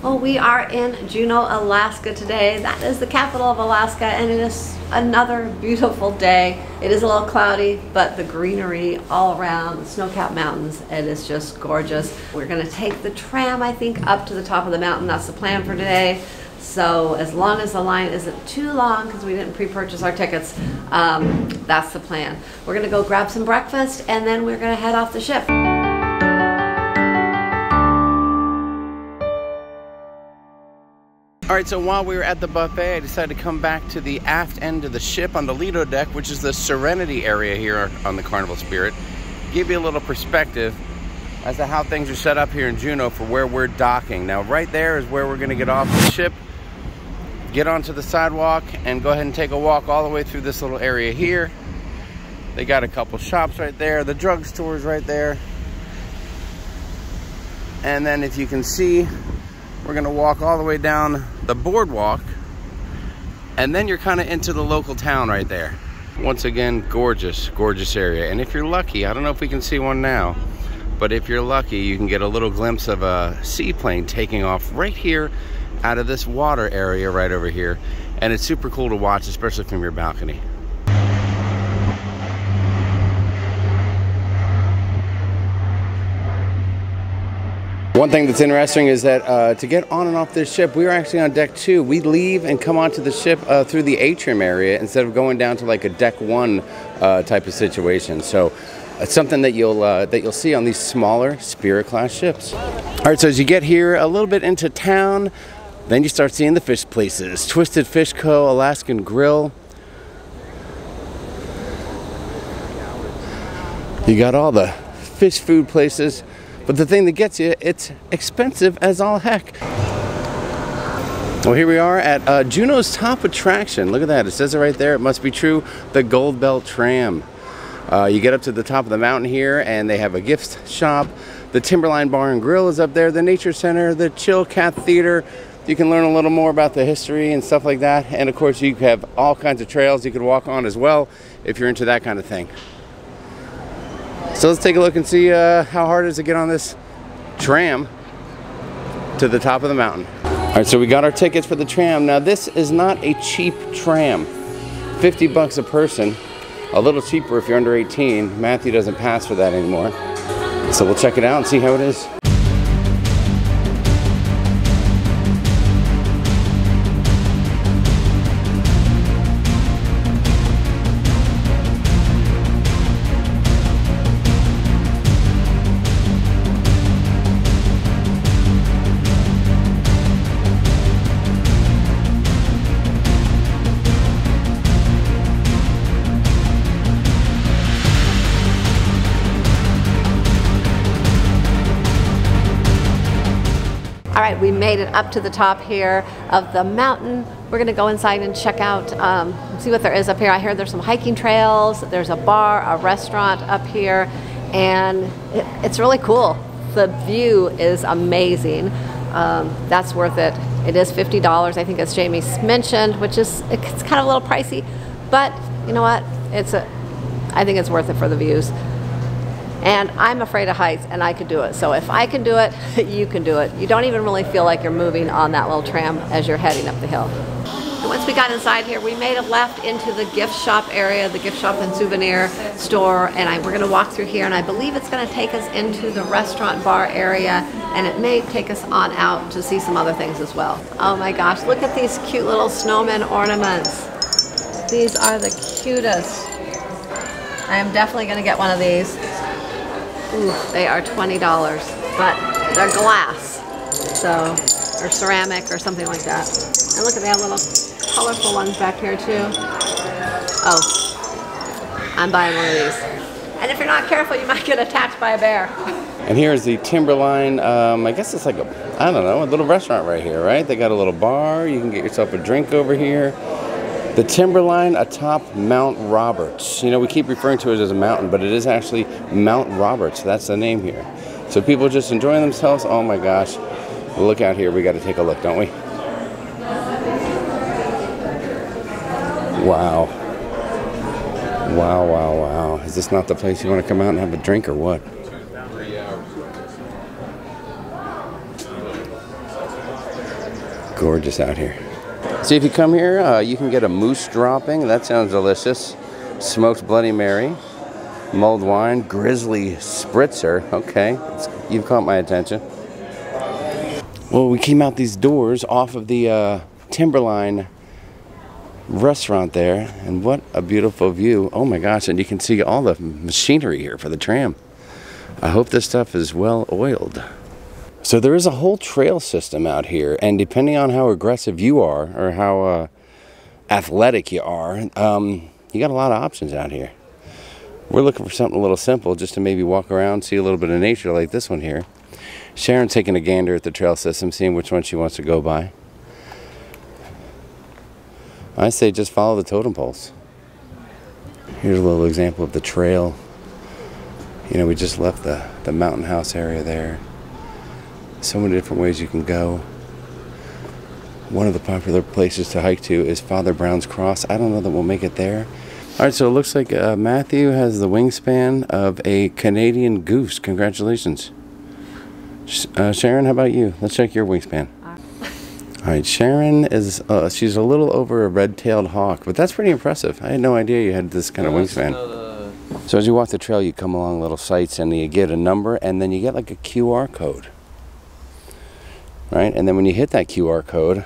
Well, we are in Juneau, Alaska today. That is the capital of Alaska, and it is another beautiful day. It is a little cloudy, but the greenery all around, the snow-capped mountains, it is just gorgeous. We're gonna take the tram, I think, up to the top of the mountain. That's the plan for today. So as long as the line isn't too long, because we didn't pre-purchase our tickets, that's the plan. We're gonna go grab some breakfast, and then we're gonna head off the ship. All right, so while we were at the buffet, I decided to come back to the aft end of the ship on the Lido deck, which is the Serenity area here on the Carnival Spirit. Give you a little perspective as to how things are set up here in Juneau for where we're docking. Now, right there is where we're gonna get off the ship, get onto the sidewalk, and go ahead and take a walk all the way through this little area here. They got a couple shops right there, the drugstore's right there. And then if you can see, we're gonna walk all the way down the boardwalk, and then you're kind of into the local town right there. Once again, gorgeous, gorgeous area. And if you're lucky, I don't know if we can see one now, but if you're lucky, you can get a little glimpse of a seaplane taking off right here out of this water area right over here. And it's super cool to watch, especially from your balcony. One thing that's interesting is that to get on and off this ship, we are actually on deck 2. We leave and come onto the ship through the atrium area instead of going down to like a deck 1 type of situation. So it's something that you'll see on these smaller Spirit class ships. All right, so as you get here a little bit into town, then you start seeing the fish places. Twisted Fish Co., Alaskan Grill. You got all the fish food places. But the thing that gets you, it's expensive as all heck. Well, here we are at Juneau's top attraction. Look at that, it says it right there, it must be true, the Gold Belt Tram. You get up to the top of the mountain here and they have a gift shop. The Timberline Bar and Grill is up there, the Nature Center, the Chill Cat Theater. You can learn a little more about the history and stuff like that. And of course you have all kinds of trails you could walk on as well if you're into that kind of thing. So let's take a look and see how hard it is to get on this tram to the top of the mountain. All right, so we got our tickets for the tram. Now this is not a cheap tram. 50 bucks a person, a little cheaper if you're under 18. Matthew doesn't pass for that anymore. So we'll check it out and see how it is. All right, we made it up to the top here of the mountain. We're gonna go inside and check out, see what there is up here. I hear there's some hiking trails, there's a bar, a restaurant up here, and it's really cool. The view is amazing. That's worth it. It is $50, I think as Jamie mentioned, which is, it's kind of a little pricey, but you know what? I think it's worth it for the views. And I'm afraid of heights, and I could do it. So if I can do it, you can do it. You don't even really feel like you're moving on that little tram as you're heading up the hill. And once we got inside here, we made a left into the gift shop area, the gift shop and souvenir store, and we're gonna walk through here, and I believe it's gonna take us into the restaurant bar area, and it may take us on out to see some other things as well. Oh my gosh, look at these cute little snowman ornaments. These are the cutest. I am definitely gonna get one of these. Ooh, they are $20, but they're glass, so, or ceramic or something like that. And look at, they have little colorful ones back here too. Oh, I'm buying one of these. And if you're not careful, you might get attacked by a bear. And here's the Timberline, I guess it's like a, I don't know, a little restaurant right here, right? They got a little bar, you can get yourself a drink over here. The Timberline atop Mount Roberts. You know, we keep referring to it as a mountain, but it is actually Mount Roberts. That's the name here. So people just enjoying themselves. Oh my gosh. Look out here. We got to take a look, don't we? Wow. Wow, wow, wow. Is this not the place you want to come out and have a drink or what? Gorgeous out here. See, if you come here, you can get a moose dropping. That sounds delicious. Smoked Bloody Mary. Mulled wine. Grizzly spritzer. Okay, you've caught my attention. Well, we came out these doors off of the Timberline restaurant there, and what a beautiful view. Oh my gosh, and you can see all the machinery here for the tram. I hope this stuff is well oiled. So there is a whole trail system out here, and depending on how aggressive you are or how athletic you are, you got a lot of options out here. We're looking for something a little simple, just to maybe walk around, see a little bit of nature like this one here. Sharon's taking a gander at the trail system, seeing which one she wants to go by. I say just follow the totem poles. Here's a little example of the trail. You know, we just left the mountain house area there. So many different ways you can go. One of the popular places to hike to is Father Brown's Cross. I don't know that we'll make it there. All right, so it looks like Matthew has the wingspan of a Canadian goose. Congratulations. Sharon, how about you? Let's check your wingspan. All right, Sharon is, she's a little over a red-tailed hawk, but that's pretty impressive. I had no idea you had this kind of wingspan. So as you walk the trail, you come along little sites and you get a number, and then you get like a QR code. Right, and then when you hit that QR code,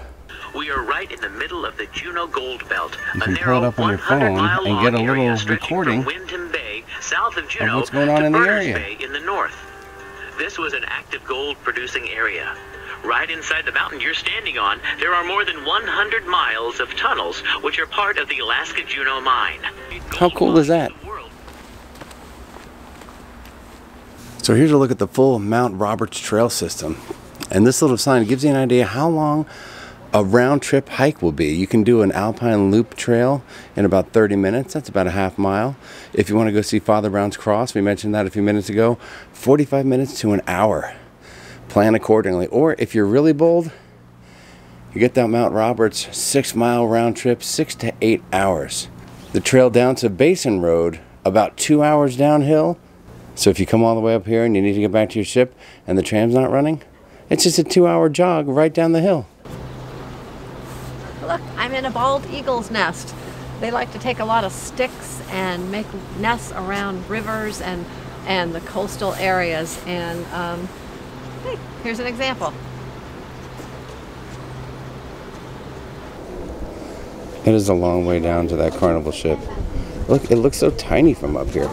we are right in the middle of the JUNEAU Gold Belt. You can pull it up on your phone and get a little recording of what's going on in the area. Bay in the north. This was an active gold producing area. Right inside the mountain you're standing on, there are more than 100 miles of tunnels which are part of the Alaska JUNEAU mine. How cool is that? So here's a look at the full Mount Roberts trail system. And this little sign gives you an idea how long a round trip hike will be. You can do an alpine loop trail in about 30 minutes. That's about a half mile. If you want to go see Father Brown's Cross, we mentioned that a few minutes ago, 45 minutes to an hour. Plan accordingly. Or if you're really bold, you get down Mount Roberts, 6-mile round trip, 6 to 8 hours. The trail down to Basin Road, about 2 hours downhill. So if you come all the way up here and you need to get back to your ship and the tram's not running, it's just a 2-hour jog right down the hill. Look, I'm in a bald eagle's nest. They like to take a lot of sticks and make nests around rivers and the coastal areas. And hey, here's an example. It is a long way down to that carnival ship. Look, it looks so tiny from up here.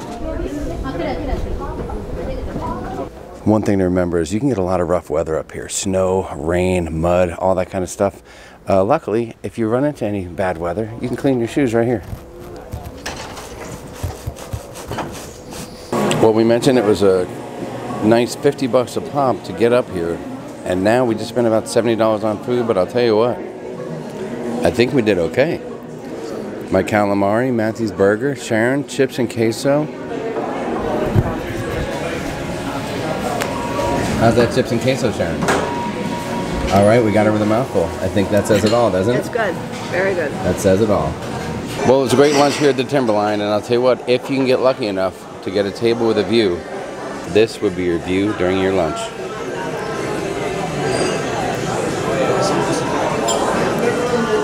One thing to remember is you can get a lot of rough weather up here. Snow, rain, mud, all that kind of stuff. Luckily, if you run into any bad weather, you can clean your shoes right here. Well, we mentioned it was a nice $50 a pop to get up here. And now we just spent about $70 on food, but I'll tell you what, I think we did okay. My calamari, Matthew's burger, Sharon, chips and queso. How's that chips and queso, Sharon? All right, we got her with a mouthful. I think that says it all, doesn't it? It's good. Very good. That says it all. Well, it was a great lunch here at the Timberline, and I'll tell you what, if you can get lucky enough to get a table with a view, this would be your view during your lunch.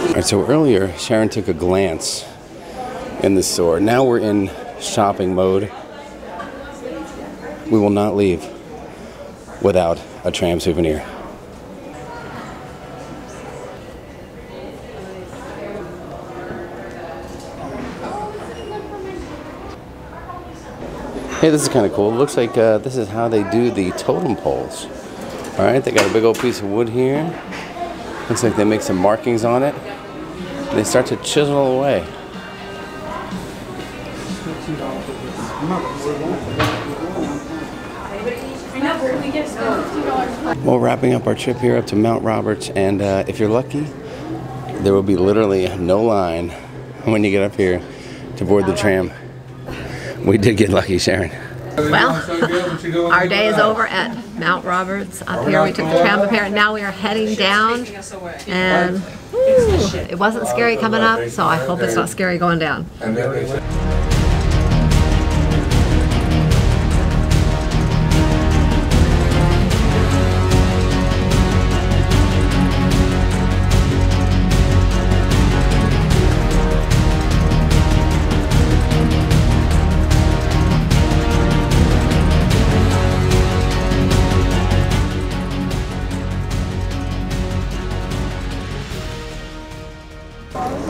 All right, so earlier, Sharon took a glance in the store. Now we're in shopping mode. We will not leave without a tram souvenir. Hey, this is kind of cool. It looks like this is how they do the totem poles. All right, they got a big old piece of wood here. Looks like they make some markings on it. And they start to chisel away. Well, wrapping up our trip here up to Mount Roberts, and if you're lucky, there will be literally no line when you get up here to board the tram. We did get lucky, Sharon. Well, our day is over at Mount Roberts. Up here we took the tram up here, and now we are heading down. And it wasn't scary coming up, so I hope it's not scary going down.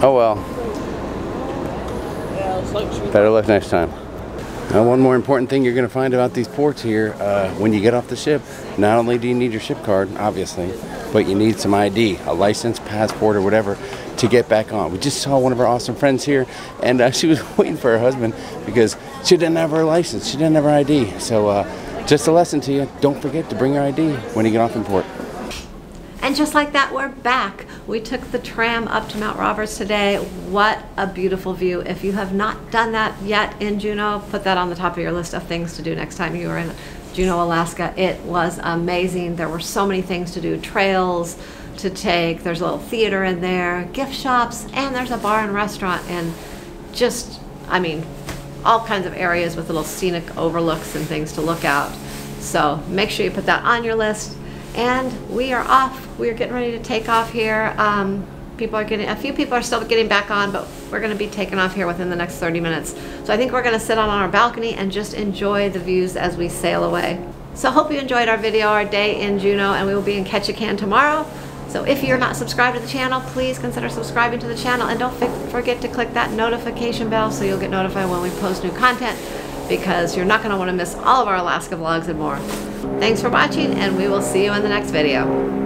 Oh well. Better luck next time. Now, one more important thing you're going to find about these ports here, when you get off the ship, not only do you need your ship card, obviously, but you need some ID, a license, passport, or whatever, to get back on. We just saw one of our awesome friends here, and she was waiting for her husband because she didn't have her license, she didn't have her ID. So just a lesson to you, don't forget to bring your ID when you get off in port. And just like that, we're back. We took the tram up to Mount Roberts today. What a beautiful view. If you have not done that yet in Juneau, put that on the top of your list of things to do next time you are in Juneau, Alaska. It was amazing. There were so many things to do, trails to take, there's a little theater in there, gift shops, and there's a bar and restaurant, and just, I mean, all kinds of areas with little scenic overlooks and things to look out. So make sure you put that on your list. And we are off. We are getting ready to take off here. A few people are still getting back on, but we're going to be taking off here within the next 30 minutes. So I think we're going to sit on our balcony and just enjoy the views as we sail away. So hope you enjoyed our video, our day in Juneau, and we will be in Ketchikan tomorrow. So if you're not subscribed to the channel, please consider subscribing to the channel, and don't forget to click that notification bell so you'll get notified when we post new content, because you're not going to want to miss all of our Alaska vlogs and more. Thanks for watching, and we will see you in the next video.